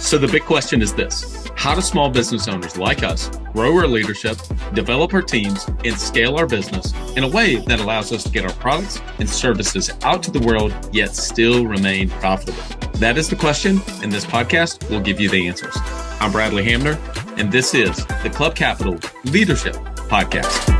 So the big question is this: how do small business owners like us grow our leadership, develop our teams, and scale our business in a way that allows us to get our products and services out to the world, yet still remain profitable? That is the question, and this podcast will give you the answers. I'm Bradley Hamner, and this is the Club Capital Leadership Podcast.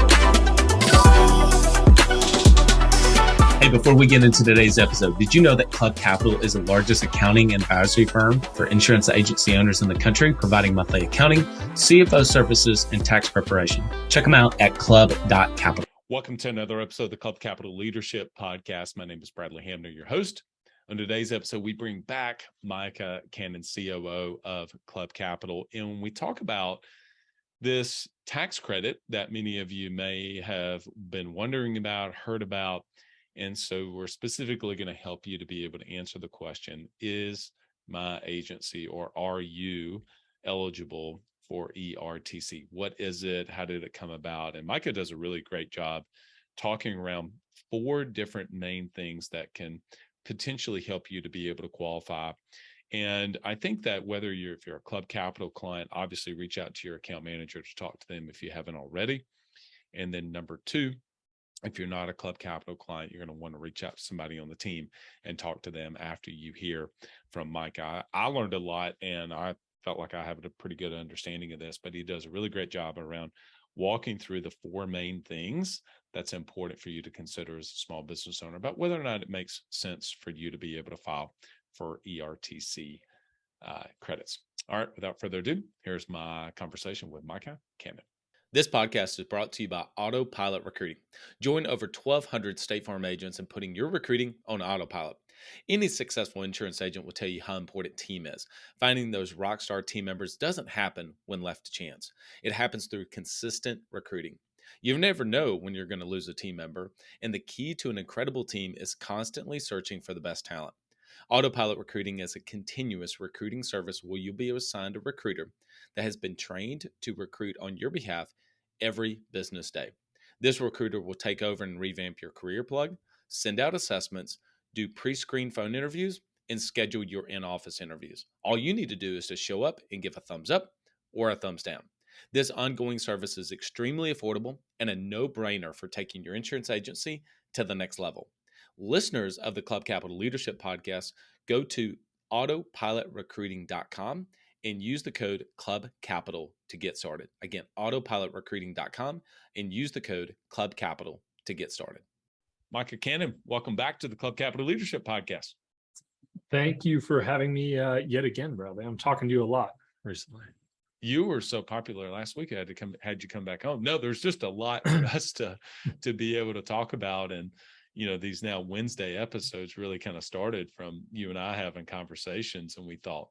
Hey, before we get into today's episode, did you know that Club Capital is the largest accounting and advisory firm for insurance agency owners in the country, providing monthly accounting, CFO services, and tax preparation? Check them out at club.capital. Welcome to another episode of the Club Capital Leadership Podcast. My name is Bradley Hamner, your host. On today's episode, we bring back Micah Cannon, COO of Club Capital, and we talk about this tax credit that many of you may have been wondering about, heard about. And so we're specifically going to help you to be able to answer the question, is my agency or are you eligible for ERTC? What is it? How did it come about? And Micah does a really great job talking around 4 different main things that can potentially help you to be able to qualify. And I think that if you're a Club Capital client, obviously reach out to your account manager to talk to them if you haven't already. And then number 2, if you're not a Club Capital client, you're going to want to reach out to somebody on the team and talk to them after you hear from Micah. I learned a lot, and I felt like I have a pretty good understanding of this, but he does a really great job around walking through the 4 main things that's important for you to consider as a small business owner about whether or not it makes sense for you to be able to file for ERTC credits. All right, without further ado, here's my conversation with Micah Cannon. This podcast is brought to you by Autopilot Recruiting. Join over 1,200 State Farm agents in putting your recruiting on autopilot. Any successful insurance agent will tell you how important team is. Finding those rock star team members doesn't happen when left to chance. It happens through consistent recruiting. You never know when you're going to lose a team member, and the key to an incredible team is constantly searching for the best talent. Autopilot Recruiting is a continuous recruiting service where you'll be assigned a recruiter that has been trained to recruit on your behalf every business day. This recruiter will take over and revamp your career plug, send out assessments, do pre-screen phone interviews, and schedule your in-office interviews. All you need to do is to show up and give a thumbs up or a thumbs down. This ongoing service is extremely affordable and a no-brainer for taking your insurance agency to the next level. Listeners of the Club Capital Leadership Podcast, go to autopilotrecruiting.com and use the code CLUBCAPITAL to get started. Again, autopilotrecruiting.com and use the code CLUBCAPITAL to get started. Micah Cannon, welcome back to the Club Capital Leadership Podcast. Thank you for having me yet again, Bradley. I'm talking to you a lot recently. You were so popular last week. I had you come back home. No, there's just a lot for us to be able to talk about. And these now Wednesday episodes really kind of started from you and I having conversations, and we thought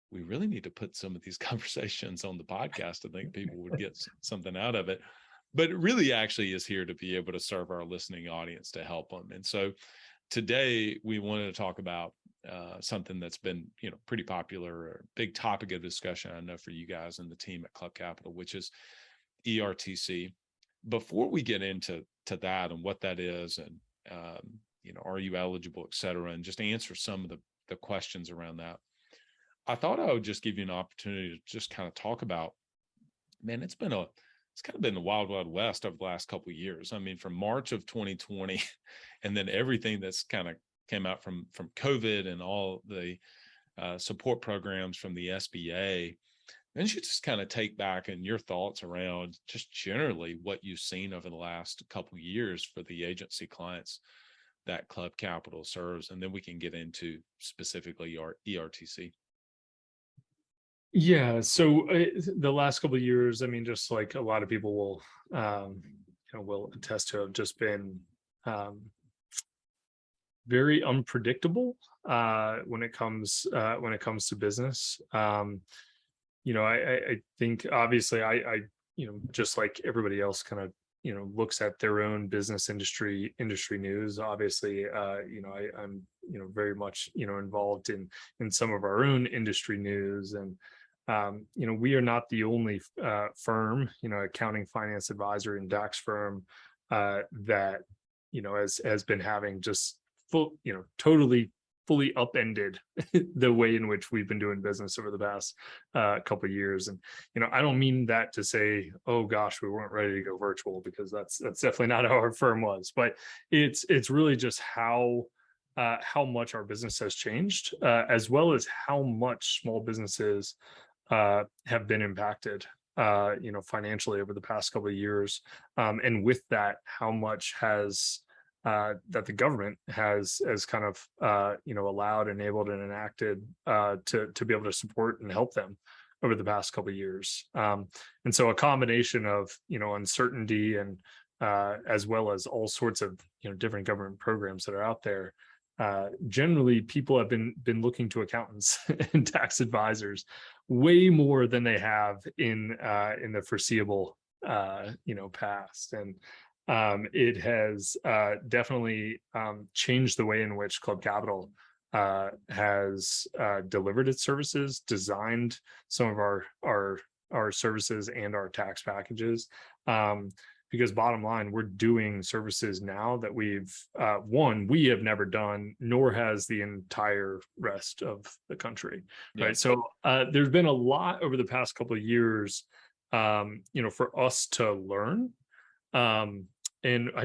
we really need to put some of these conversations on the podcast. I think people would get something out of it, but it really actually is here to be able to serve our listening audience to help them. And so today we wanted to talk about something that's been, pretty popular, a big topic of discussion, I know, for you guys and the team at Club Capital, which is ERTC. Before we get into that and what that is, and are you eligible, et cetera, and just answer some of the questions around that, I thought I would just give you an opportunity to just kind of talk about, man, it's kind of been the wild, wild west over the last couple of years. I mean, from March of 2020, and then everything that's kind of came out from COVID and all the support programs from the SBA. Then you just kind of take back and your thoughts around just generally what you've seen over the last couple of years for the agency clients that Club Capital serves, and then we can get into specifically ERTC. Yeah. So the last couple of years, I mean, just like a lot of people will attest to, have just been very unpredictable when it comes to business. I think obviously I just like everybody else kind of looks at their own business industry news. Obviously, I'm very much involved in some of our own industry news, and we are not the only firm, accounting, finance, advisory, and DAX firm that has been having just full, totally fully upended the way in which we've been doing business over the past couple of years. And I don't mean that to say, oh gosh, we weren't ready to go virtual, because that's definitely not how our firm was. But it's really just how much our business has changed, as well as how much small businesses have been impacted, financially over the past couple of years. And with that, how much has that the government has kind of allowed, enabled, and enacted to be able to support and help them over the past couple of years. And so a combination of uncertainty and as well as all sorts of different government programs that are out there. Generally, people have been looking to accountants and tax advisors way more than they have in the foreseeable past. And it has definitely changed the way in which Club Capital has delivered its services, designed some of our services and our tax packages. Because bottom line, we're doing services now that we have never done, nor has the entire rest of the country. Yeah. Right. So there's been a lot over the past couple of years, for us to learn.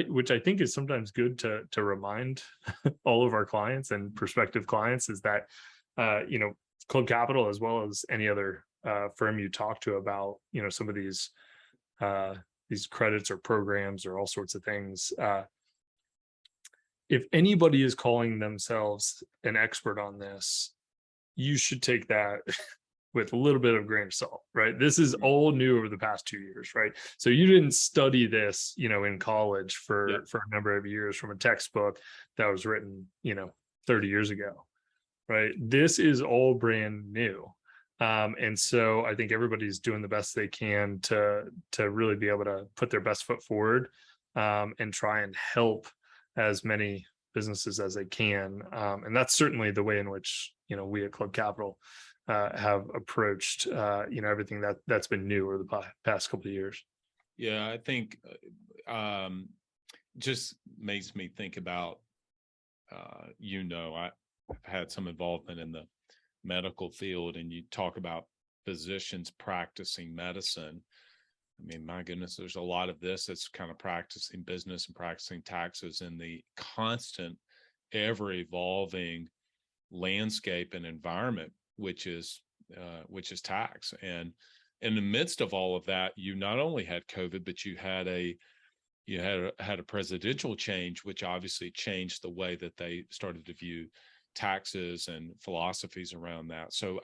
Which I think is sometimes good to remind all of our clients and prospective clients, is that Club Capital, as well as any other firm you talk to about some of these credits or programs or all sorts of things, if anybody is calling themselves an expert on this, you should take that with a little bit of grain of salt, right? This is all new over the past 2 years, right? So you didn't study this, in college for a number of years from a textbook that was written, 30 years ago, right? This is all brand new. And so I think everybody's doing the best they can to really be able to put their best foot forward, and try and help as many businesses as they can. And that's certainly the way in which, we at Club Capital have approached, everything that's been new over the past couple of years. Yeah, I think just makes me think about, I've had some involvement in the medical field, and you talk about physicians practicing medicine. I mean, my goodness, there's a lot of this that's kind of practicing business and practicing taxes in the constant, ever evolving landscape and environment, which is tax. And in the midst of all of that, you not only had COVID, but you had a presidential change, which obviously changed the way that they started to view taxes and philosophies around that. So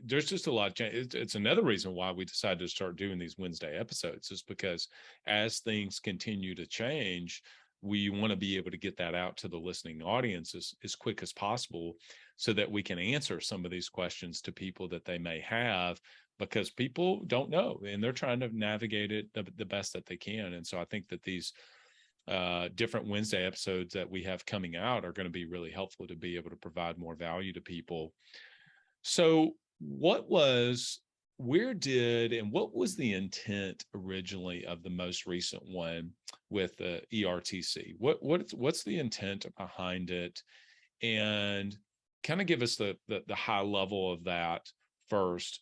there's just a lot of change. It's another reason why we decided to start doing these Wednesday episodes, is because as things continue to change, we want to be able to get that out to the listening audience as quick as possible, so that we can answer some of these questions to people that they may have, because people don't know and they're trying to navigate it the best that they can. And so I think that these different Wednesday episodes that we have coming out are going to be really helpful to be able to provide more value to people. So what was the intent originally of the most recent one with the ERTC? What's the intent behind it? And kind of give us the high level of that first,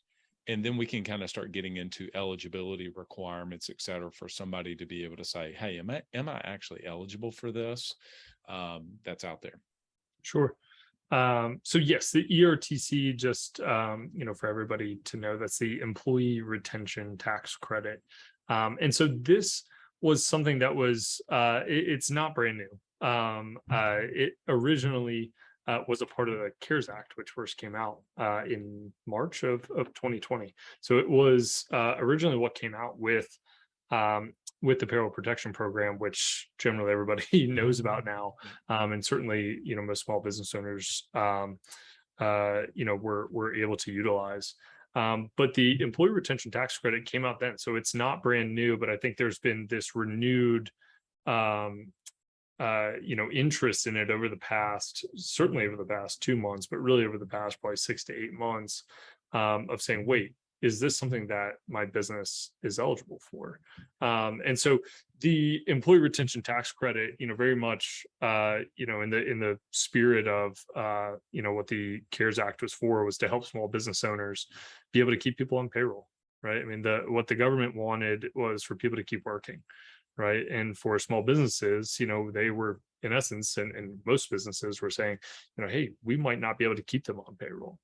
and then we can kind of start getting into eligibility requirements, et cetera, for somebody to be able to say, hey, am I actually eligible for this? That's out there. Sure. So yes, the ERTC, just, for everybody to know, that's the Employee Retention Tax Credit. And so this was something that was, it's not brand new. It originally was a part of the CARES Act, which first came out in March of 2020. So it was originally what came out with the payroll protection program, which generally everybody knows about now, and certainly most small business owners were able to utilize. But the Employee Retention Tax Credit came out then, so it's not brand new. But I think there's been this renewed interest in it over the past 2 months, but really over the past probably 6 to 8 months, of saying, wait, is this something that my business is eligible for? And so the employee retention tax credit, very much, in the spirit of, what the CARES Act was for, was to help small business owners be able to keep people on payroll, right? I mean, what the government wanted was for people to keep working, right? And for small businesses, they were, in essence, and most businesses were saying, hey, we might not be able to keep them on payroll.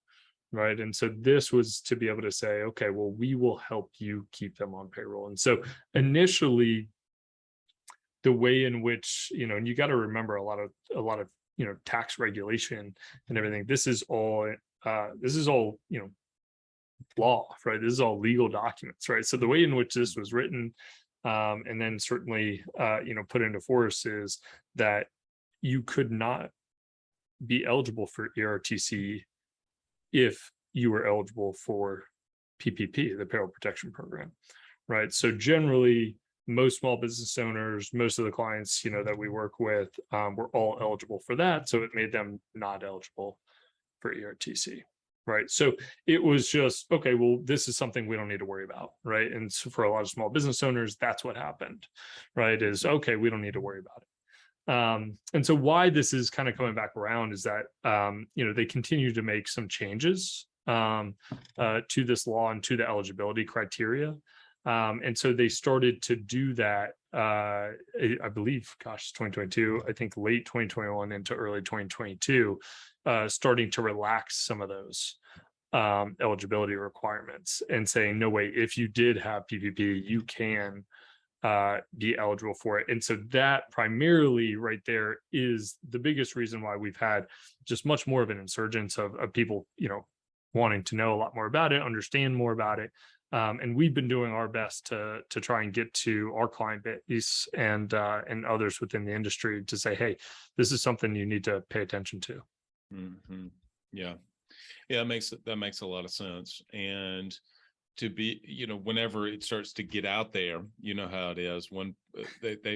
Right. And so this was to be able to say, okay, well, we will help you keep them on payroll. And so initially, the way in which, and you got to remember a lot of, tax regulation and everything. This is all, law, right? This is all legal documents, right? So the way in which this was written, and then certainly, put into force, is that you could not be eligible for ERTC if you were eligible for PPP, the Payroll Protection Program, right? So generally, most small business owners, most of the clients, that we work with, were all eligible for that. So it made them not eligible for ERTC, right? So it was just, okay, well, this is something we don't need to worry about, right? And so for a lot of small business owners, that's what happened, right? Is, okay, we don't need to worry about it. And so why this is kind of coming back around is that, they continue to make some changes to this law and to the eligibility criteria. And so they started to do that, I believe, 2022, I think late 2021 into early 2022, starting to relax some of those eligibility requirements and saying, no, wait, if you did have PPP, you can be eligible for it. And so that primarily right there is the biggest reason why we've had just much more of an insurgence of people, wanting to know a lot more about it, understand more about it. And we've been doing our best to try and get to our client base and others within the industry to say, hey, this is something you need to pay attention to. Mm-hmm. Yeah. That makes a lot of sense. And to be, whenever it starts to get out there, you know how it is when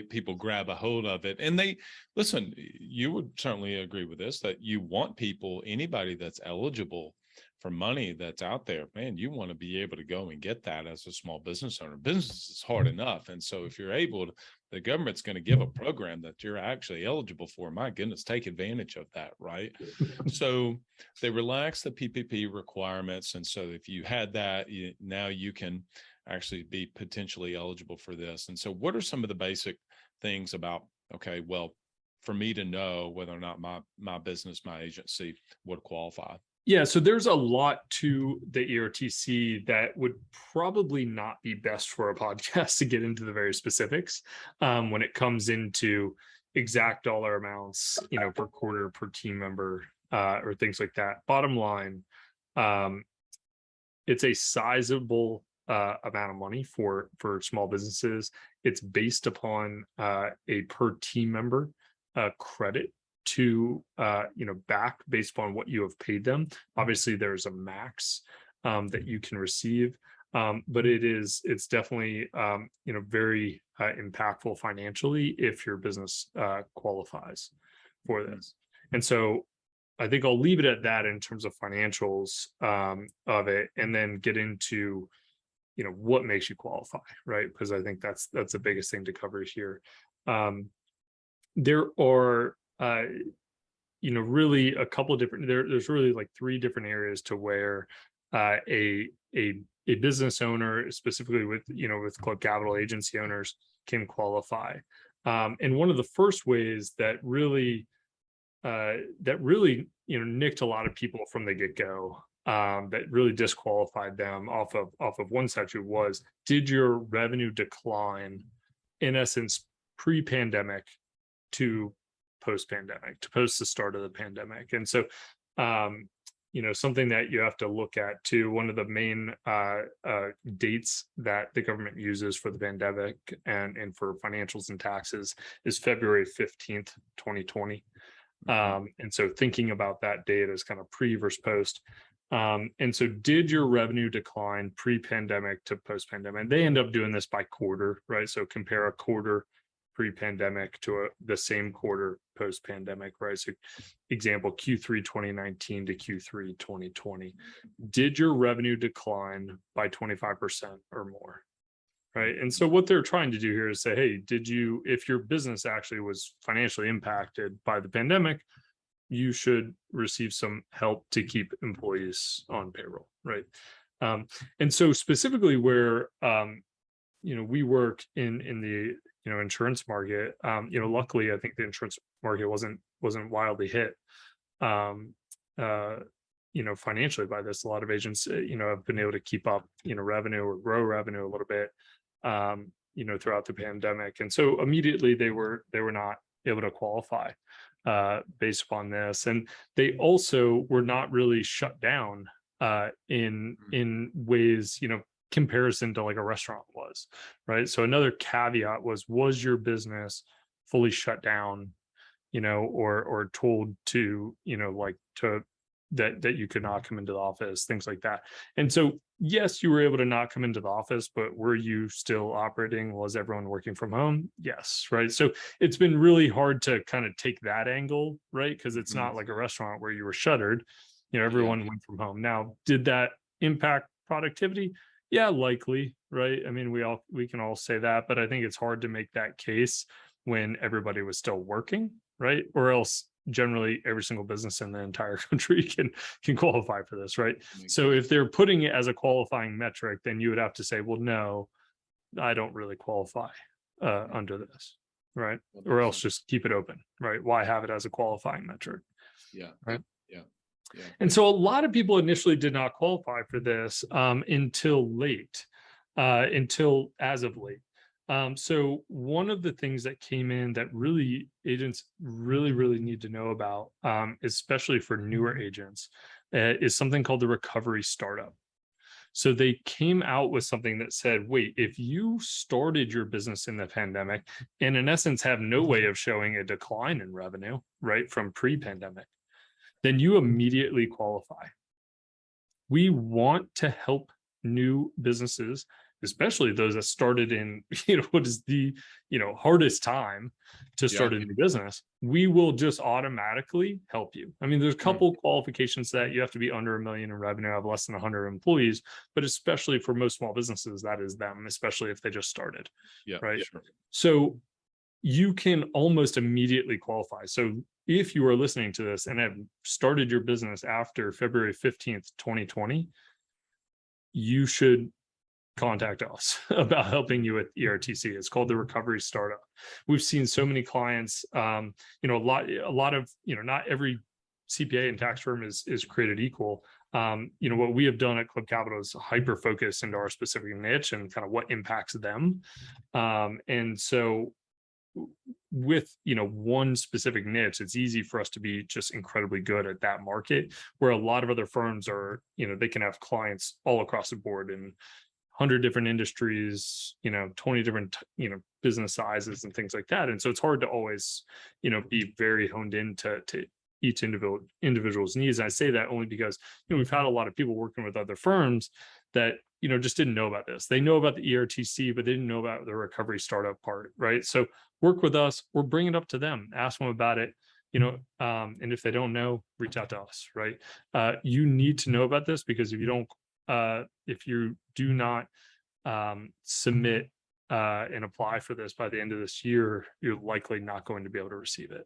people grab a hold of it, and they listen. You would certainly agree with this, that you want anybody that's eligible for money that's out there, man, you want to be able to go and get that as a small business owner. Business is hard enough. And so if you're able to, the government's going to give a program that you're actually eligible for, my goodness, take advantage of that, right? So they relax the PPP requirements. And so if you had that, now you can actually be potentially eligible for this. And so what are some of the basic things about, okay, well, for me to know whether or not my business, my agency would qualify? Yeah, so there's a lot to the ERTC that would probably not be best for a podcast to get into the very specifics when it comes into exact dollar amounts, per quarter, per team member, or things like that. Bottom line, it's a sizable amount of money for small businesses. It's based upon a per team member credit to back based upon what you have paid them. Obviously there's a max that you can receive, but it's definitely very impactful financially if your business qualifies for this. And so I think I'll leave it at that in terms of financials of it, and then get into what makes you qualify, right? Because I think that's the biggest thing to cover here. There are really a couple of different, there's really like 3 different areas to where a business owner, specifically with club capital agency owners, can qualify. And one of the first ways that really nicked a lot of people from the get-go, that really disqualified them off of one statute was, did your revenue decline, in essence, pre-pandemic to post-pandemic, to post the start of the pandemic? And so something that you have to look at too, one of the main dates that the government uses for the pandemic and for financials and taxes is February 15th, 2020. And so thinking about that date as kind of pre versus post. And so did your revenue decline pre-pandemic to post-pandemic? And they end up doing this by quarter, right? So compare a quarter pre-pandemic to the same quarter post-pandemic, right? So example, Q3 2019 to Q3 2020. Did your revenue decline by 25% or more? Right. And so what they're trying to do here is say, hey, if your business actually was financially impacted by the pandemic, you should receive some help to keep employees on payroll, right? And so specifically where we work in the insurance market, luckily I think the insurance market wasn't wildly hit financially by this. A lot of agents have been able to keep up revenue or grow revenue a little bit throughout the pandemic. And so immediately they were not able to qualify based upon this. And they also were not really shut down in ways, comparison to like a restaurant was, right? So another caveat was your business fully shut down, or told to, that you could not come into the office, things like that. And so, yes, you were able to not come into the office, but were you still operating? Was everyone working from home? Yes. Right. So it's been really hard to kind of take that angle, right? Because it's not like a restaurant where you were shuttered, everyone went from home. Now, did that impact productivity? Yeah, likely. Right. I mean, we can all say that, but I think it's hard to make that case when everybody was still working, right? Or else generally every single business in the entire country can qualify for this, right? So if they're putting it as a qualifying metric, then you would have to say, well, no, I don't really qualify under this, right? Or else just keep it open, right? Why have it as a qualifying metric? Yeah. Right. Yeah. Yeah. And so a lot of people initially did not qualify for this until as of late. So one of the things that came in that really agents really need to know about, especially for newer agents, is something called the recovery startup. So they came out with something that said, wait, if you started your business in the pandemic and in essence have no way of showing a decline in revenue, right, from pre-pandemic, then you immediately qualify. We want to help new businesses, especially those that started in, what is the, hardest time to start a new business. We will just automatically help you. I mean, there's a couple qualifications that you have to be under $1 million in revenue, have less than 100 employees, but especially for most small businesses, that is them, especially if they just started. Yeah. Right. Sure. So you can almost immediately qualify. So if you are listening to this and have started your business after February 15th, 2020, you should contact us about helping you with ERTC. It's called the Recovery Startup. We've seen so many clients, a lot of, not every CPA and tax firm is created equal. What we have done at Club Capital is hyper focus into our specific niche and kind of what impacts them. And so with one specific niche, it's easy for us to be just incredibly good at that market, where a lot of other firms are, they can have clients all across the board in 100 different industries, 20 different business sizes and things like that. And so it's hard to always be very honed into each individual's needs. And I say that only because we've had a lot of people working with other firms that just didn't know about this. They know about the ERTC, but they didn't know about the recovery startup part, right? So work with us, or bring it up to them, ask them about it, and if they don't know, reach out to us, right? You need to know about this, because if you do not submit and apply for this by the end of this year, you're likely not going to be able to receive it,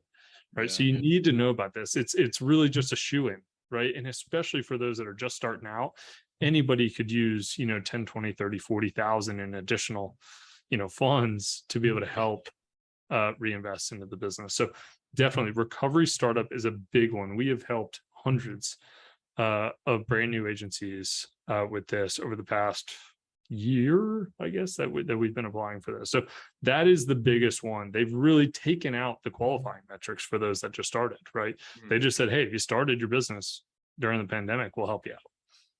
right? So you need to know about this. It's really just a shoe-in, right? And especially for those that are just starting out, anybody could use 10, 20, 30, 40,000 in additional funds to be able to help reinvest into the business. So definitely recovery startup is a big one. We have helped hundreds of brand new agencies with this over the past year, I guess, that we've been applying for this. So that is the biggest one. They've really taken out the qualifying metrics for those that just started, right? They just said, hey, if you started your business during the pandemic, we'll help you out.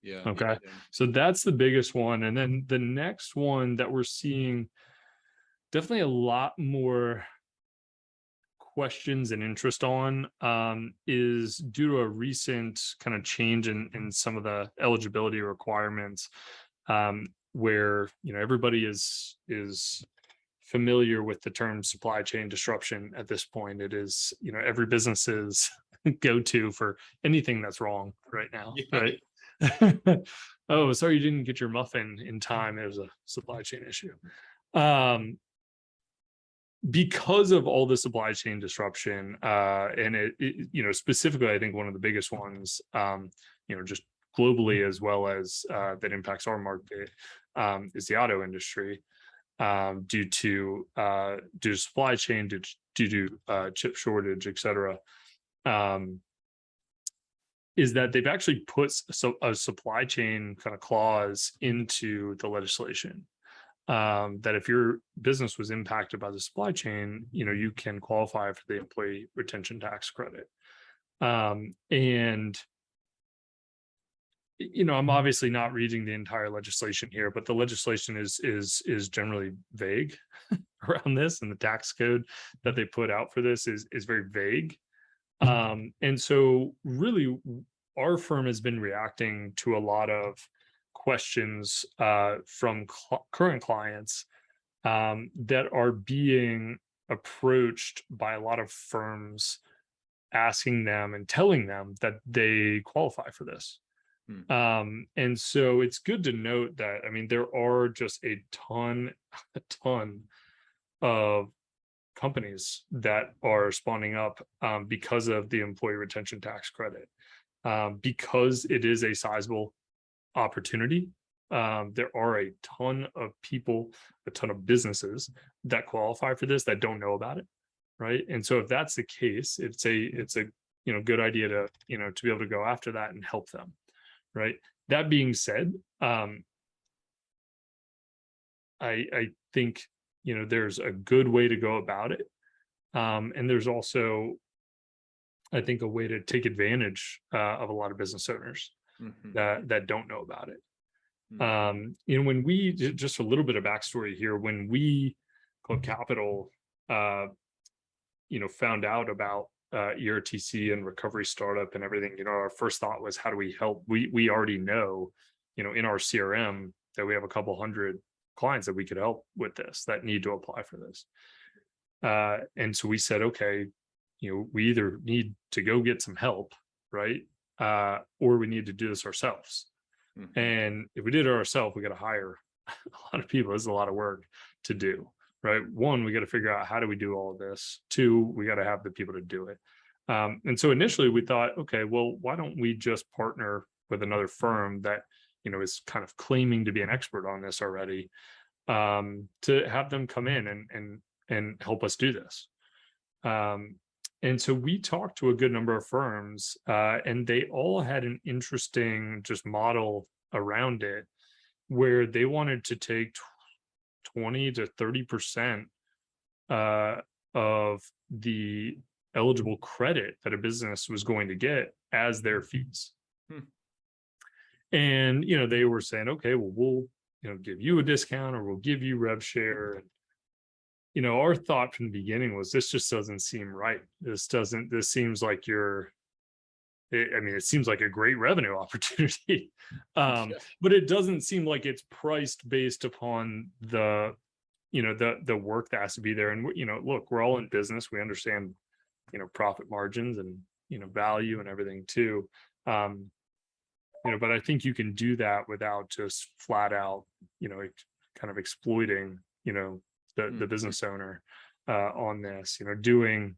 Yeah. Okay. So that's the biggest one. And then the next one that we're seeing definitely a lot more questions and interest on is due to a recent kind of change in some of the eligibility requirements, where everybody is familiar with the term supply chain disruption at this point. It is, every business's go-to for anything that's wrong right now, right? Oh, sorry, you didn't get your muffin in time. It was a supply chain issue. Because of all the supply chain disruption, and it specifically, I think one of the biggest ones, just globally as well as that impacts our market, is the auto industry, due to supply chain, due to chip shortage, et cetera. Is that they've actually put a supply chain kind of clause into the legislation, that if your business was impacted by the supply chain, you can qualify for the employee retention tax credit. And I'm obviously not reading the entire legislation here, but the legislation is generally vague around this, and the tax code that they put out for this is very vague. And so really our firm has been reacting to a lot of questions from current clients that are being approached by a lot of firms, asking them and telling them that they qualify for this. And so it's good to note that, there are just a ton of companies that are spawning up because of the employee retention tax credit, because it is a sizable opportunity. There are a ton of people, a ton of businesses that qualify for this that don't know about it, right? And so if that's the case, it's a good idea to to be able to go after that and help them, right? That being said, I think there's a good way to go about it, and there's also, I think, a way to take advantage of a lot of business owners that don't know about it. When we, just a little bit of backstory here, when we, Club Capital, found out about ERTC and recovery startup and everything, our first thought was, how do we help? We already know, in our CRM that we have a couple hundred clients that we could help with this, that need to apply for this. And so we said, okay, we either need to go get some help, right? Or we need to do this ourselves. And if we did it ourselves, we got to hire a lot of people. This is a lot of work to do, right? One, we got to figure out, how do we do all of this? Two, we got to have the people to do it. And so initially we thought, okay, well, why don't we just partner with another firm that, is kind of claiming to be an expert on this already, to have them come in and help us do this. And so we talked to a good number of firms, and they all had an interesting just model around it, where they wanted to take 20 to 30% of the eligible credit that a business was going to get as their fees. And, they were saying, okay, well, we'll, give you a discount, or we'll give you rev share. And, our thought from the beginning was, this just doesn't seem right. This seems like it seems like a great revenue opportunity. But it doesn't seem like it's priced based upon the work that has to be there. And, look, we're all in business. We understand, profit margins and, value and everything too. But I think you can do that without just flat out, kind of exploiting, the business owner on this, doing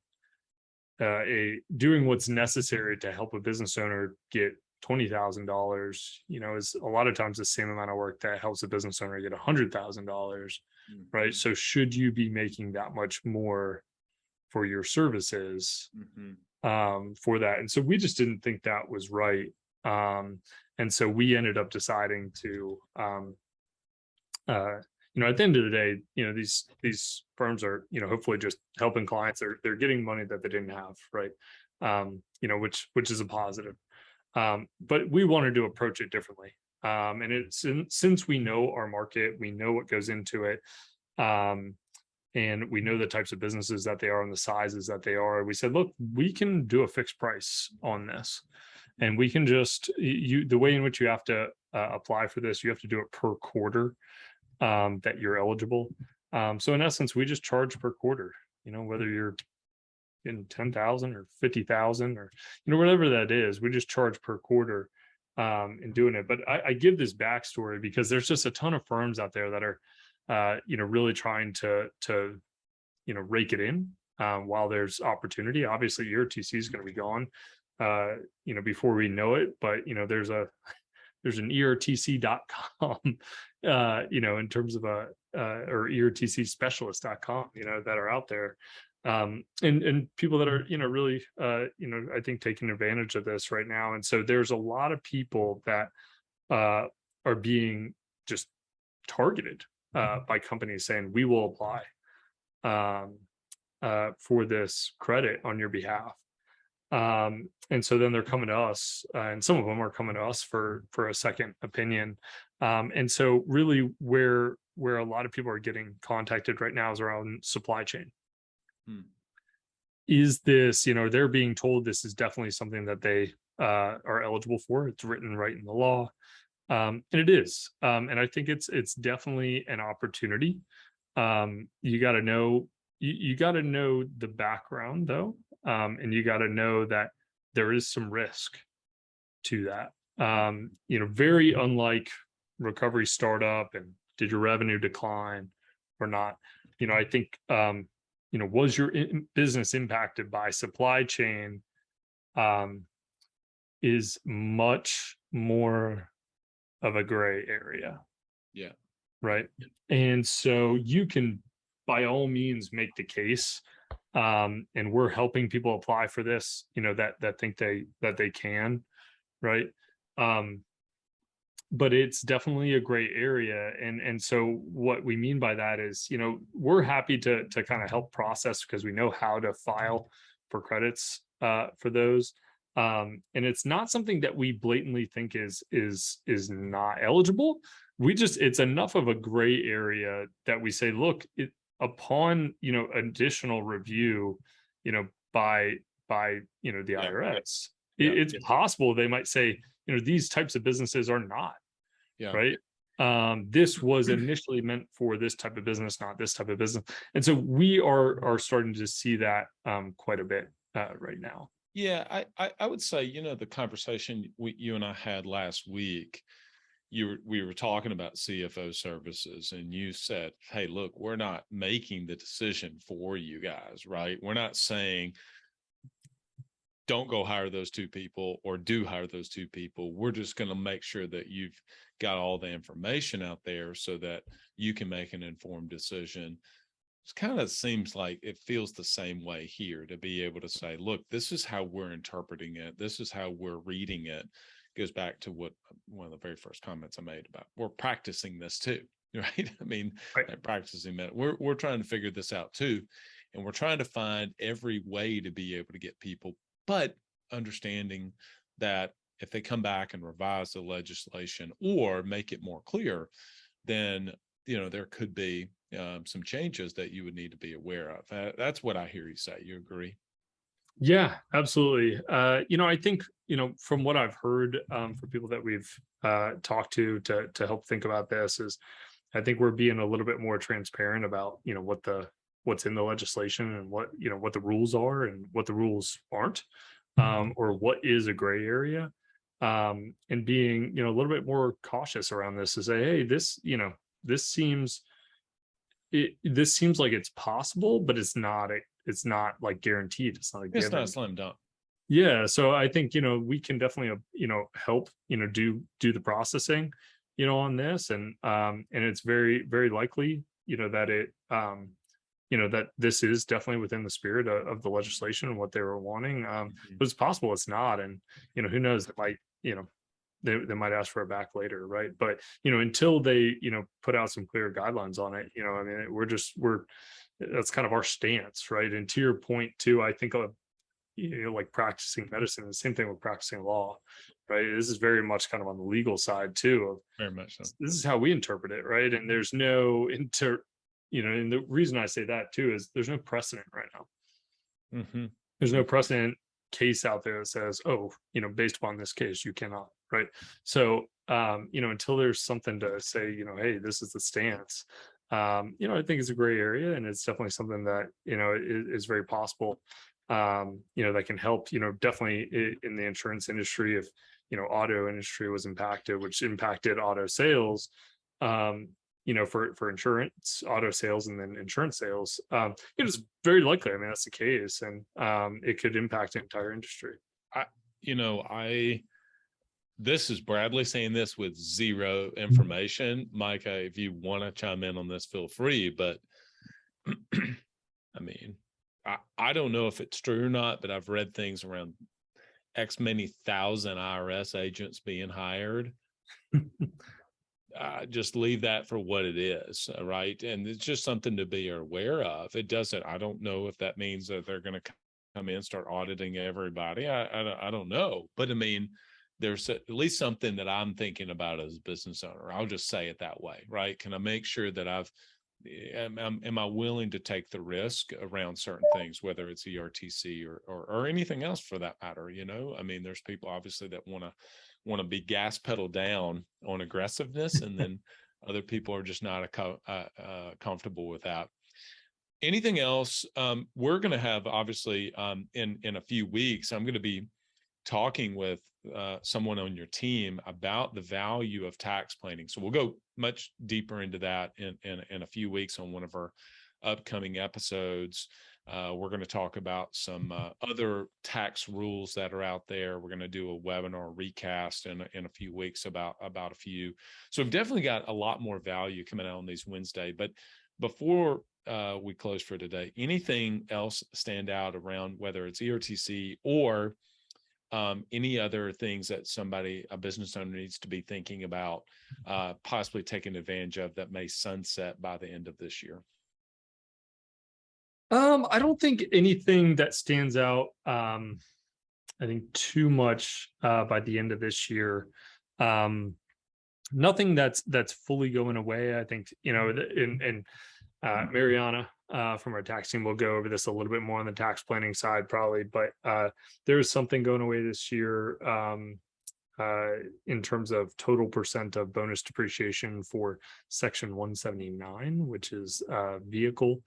what's necessary to help a business owner get $20,000, is a lot of times the same amount of work that helps a business owner get $100,000, right? So should you be making that much more for your services for that? And so we just didn't think that was right. And so we ended up deciding to, at the end of the day, these firms are, hopefully just helping clients. They're getting money that they didn't have, right? Which is a positive. But we wanted to approach it differently. And since we know our market, we know what goes into it, and we know the types of businesses that they are and the sizes that they are. We said, look, we can do a fixed price on this. And we can just, the way in which you have to apply for this, you have to do it per quarter that you're eligible. So in essence, we just charge per quarter, whether you're in 10,000 or 50,000 or, whatever that is, we just charge per quarter in doing it. But I give this backstory because there's just a ton of firms out there that are, really trying to rake it in while there's opportunity. Obviously, ERTC is going to be gone, before we know it. But, there's an ERTC.com, in terms of or ERTCspecialist.com, that are out there. And people that are, really, I think taking advantage of this right now. And so there's a lot of people that are being just targeted by companies saying, we will apply for this credit on your behalf. And so then they're coming to us, and some of them are coming to us for a second opinion. And so really where a lot of people are getting contacted right now is around supply chain. Is this, they're being told this is definitely something that they are eligible for. It's written right in the law. And it is. And I think it's definitely an opportunity. You got to know, you got to know the background though. And you got to know that there is some risk to that. Very unlike recovery startup and did your revenue decline or not? I think, was your business impacted by supply chain is much more of a gray area. Yeah. Right. And so you can by all means make the case. And we're helping people apply for this, that think they can, right? But it's definitely a gray area. And so what we mean by that is, we're happy to kind of help process because we know how to file for credits for those. And it's not something that we blatantly think is not eligible. It's enough of a gray area that we say, look, upon additional review by the IRS, it's possible they might say these types of businesses are not right. This was initially meant for this type of business, not this type of business. And so we are starting to see that quite a bit right now. Yeah, I would say, the conversation you and I had last week, we were talking about CFO services and you said, hey, look, we're not making the decision for you guys, right? We're not saying don't go hire those two people or do hire those two people. We're just going to make sure that you've got all the information out there so that you can make an informed decision. It kind of seems like it feels the same way here to be able to say, look, this is how we're interpreting it. This is how we're reading it. Goes back to what one of the very first comments I made about we're practicing this too, right? I mean, right. Practicing that we're trying to figure this out too. And we're trying to find every way to be able to get people, but understanding that if they come back and revise the legislation or make it more clear, then, there could be some changes that you would need to be aware of. That's what I hear you say. You agree? Yeah, absolutely. I think, from what I've heard from people that we've talked to help think about this is I think we're being a little bit more transparent about, what's in the legislation and what the rules are and what the rules aren't, or what is a gray area, and being, a little bit more cautious around this to say, hey, this seems like it's possible, but it's not like guaranteed. It's not a given. It's not a slam dunk. Yeah. So I think, we can definitely, help, do the processing, on this. And it's very, very likely, that it, that this is definitely within the spirit of the legislation and what they were wanting. But it's possible it's not. And, who knows, it might, they might ask for it back later. Right. But, until they, put out some clear guidelines on it, I mean, that's kind of our stance. Right. And to your point too, I think of, like practicing medicine, the same thing with practicing law, right? This is very much kind of on the legal side too. Of very much so. This is how we interpret it. Right. And there's no and the reason I say that too is there's no precedent right now. Mm-hmm. There's no precedent case out there that says, oh, based upon this case, you cannot. Right. So, until there's something to say, hey, this is the stance, I think it's a gray area, and it's definitely something that, is very possible, that can help, definitely in the insurance industry. If, auto industry was impacted, which impacted auto sales, for insurance, auto sales, and then insurance sales, it's very likely. I mean, that's the case, and it could impact the entire industry. This is Bradley saying this with zero information. Micah, if you want to chime in on this, feel free. But I mean, I don't know if it's true or not, but I've read things around X many thousand IRS agents being hired. Just leave that for what it is, right? And it's just something to be aware of. I don't know if that means that they're going to come in and start auditing everybody. I don't know. But I mean, there's at least something that I'm thinking about as a business owner. I'll just say it that way, right? Can I make sure that am I willing to take the risk around certain things, whether it's ERTC or anything else for that matter? I mean, there's people obviously that want to be gas pedal down on aggressiveness, and then other people are just not comfortable with that. Anything else? We're going to have, obviously, in a few weeks, I'm going to be talking with someone on your team about the value of tax planning. So we'll go much deeper into that in a few weeks on one of our upcoming episodes. We're going to talk about some other tax rules that are out there. We're going to do a webinar recast in a few weeks about a few. So we've definitely got a lot more value coming out on these Wednesday. But before we close for today, anything else stand out around whether it's ERTC or any other things that a business owner needs to be thinking about, possibly taking advantage of, that may sunset by the end of this year? I don't think anything that stands out, I think too much by the end of this year. Nothing that's fully going away. I think, Mariana from our tax team will go over this a little bit more on the tax planning side probably, but there's something going away this year in terms of total percent of bonus depreciation for Section 179, which is vehicle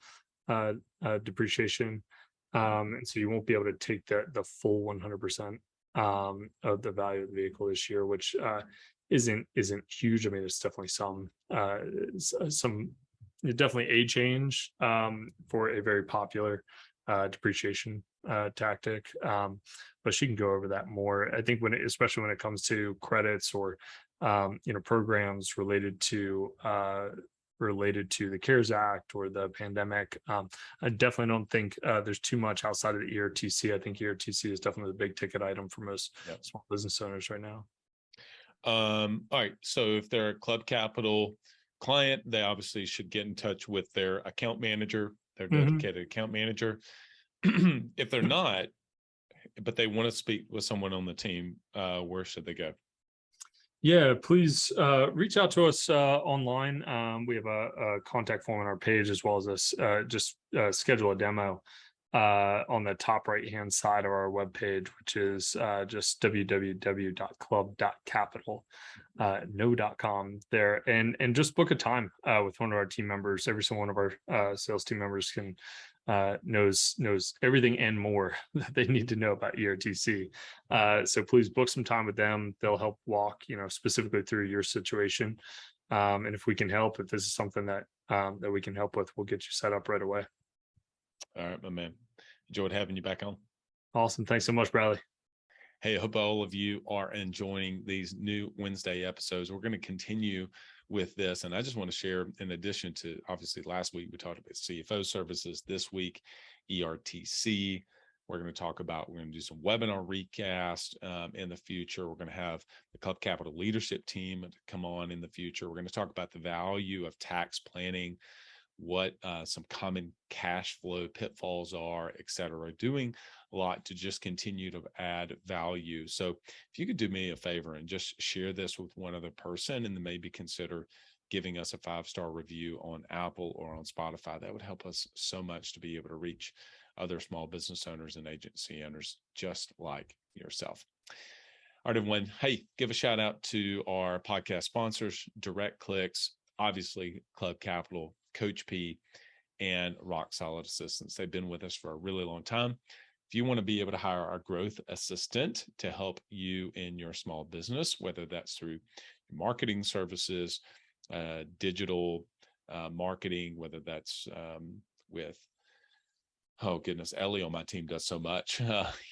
depreciation. And so you won't be able to take the full 100% of the value of the vehicle this year, which isn't huge. I mean, there's definitely definitely a change for a very popular depreciation tactic, but she can go over that more. I think especially when it comes to credits or programs related to the CARES Act or the pandemic, I definitely don't think there's too much outside of the ERTC. I think ERTC is definitely the big ticket item for most small business owners right now. All right. So if they're a Club Capital client, they obviously should get in touch with their account manager, their dedicated account manager. If they're not, but they want to speak with someone on the team, where should they go? Yeah, please reach out to us online. We have a contact form on our page, as well as just schedule a demo on the top right hand side of our webpage, which is just www.club.capital, no.com there, and just book a time with one of our team members. Every single one of our sales team members can knows everything and more that they need to know about ERTC. So please book some time with them. They'll help walk specifically through your situation, and if we can help, if this is something that we can help with, we'll get you set up right away. All right, my man. Enjoyed having you back on. Awesome. Thanks so much, Bradley. Hey, I hope all of you are enjoying these new Wednesday episodes. We're going to continue with this. And I just want to share, in addition to, obviously, last week, we talked about CFO services. This week, ERTC. We're going to do some webinar recast in the future. We're going to have the Club Capital leadership team come on in the future. We're going to talk about the value of tax planning, what some common cash flow pitfalls are, et cetera. Doing a lot to just continue to add value. So if you could do me a favor and just share this with one other person, and then maybe consider giving us a 5-star review on Apple or on Spotify, that would help us so much to be able to reach other small business owners and agency owners just like yourself. All right, everyone. Hey, give a shout out to our podcast sponsors, Direct Clicks, obviously Club Capital, Coach P and Rock Solid Assistants. They've been with us for a really long time. If you want to be able to hire our growth assistant to help you in your small business, whether that's through marketing services, digital marketing, whether that's with, oh goodness, Ellie on my team does so much,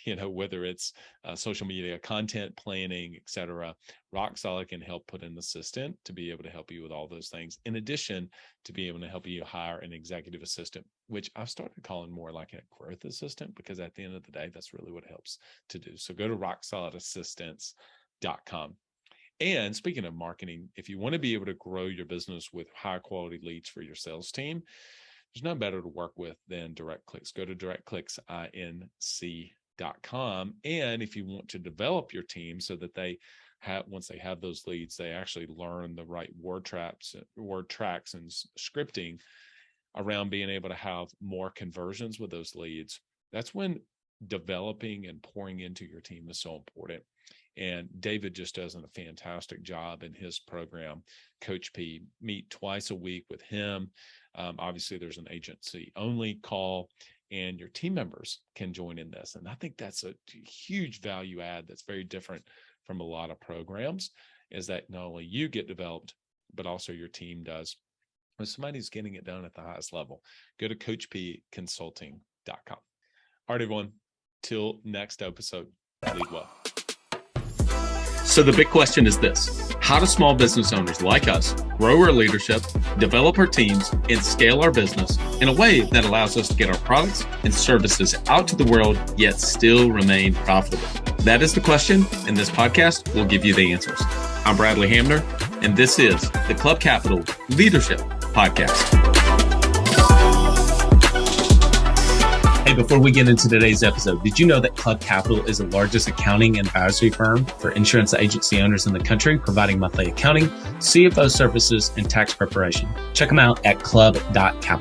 whether it's social media content planning, etc. Rock Solid can help put an assistant to be able to help you with all those things, in addition to be able to help you hire an executive assistant, which I've started calling more like a growth assistant, because at the end of the day, that's really what it helps to do. So go to rocksolidassistants.com. And speaking of marketing, if you want to be able to grow your business with high quality leads for your sales team, there's none better to work with than DirectClicks. Go to directclicksinc.com. And if you want to develop your team so that they have, once they have those leads, they actually learn the right word tracks and scripting around being able to have more conversions with those leads, that's when developing and pouring into your team is so important. And David just does a fantastic job in his program, Coach P. Meet twice a week with him. Obviously, there's an agency only call, and your team members can join in this. And I think that's a huge value add that's very different from a lot of programs, is that not only you get developed, but also your team does. When somebody's getting it done at the highest level, go to coachpconsulting.com. All right, everyone, till next episode, lead well. So the big question is this: how do small business owners like us grow our leadership, develop our teams, and scale our business in a way that allows us to get our products and services out to the world, yet still remain profitable? That is the question, and this podcast will give you the answers. I'm Bradley Hamner, and this is the Club Capital Leadership Podcast. Hey, before we get into today's episode, did you know that Club Capital is the largest accounting and advisory firm for insurance agency owners in the country, providing monthly accounting, CFO services, and tax preparation? Check them out at club.capital.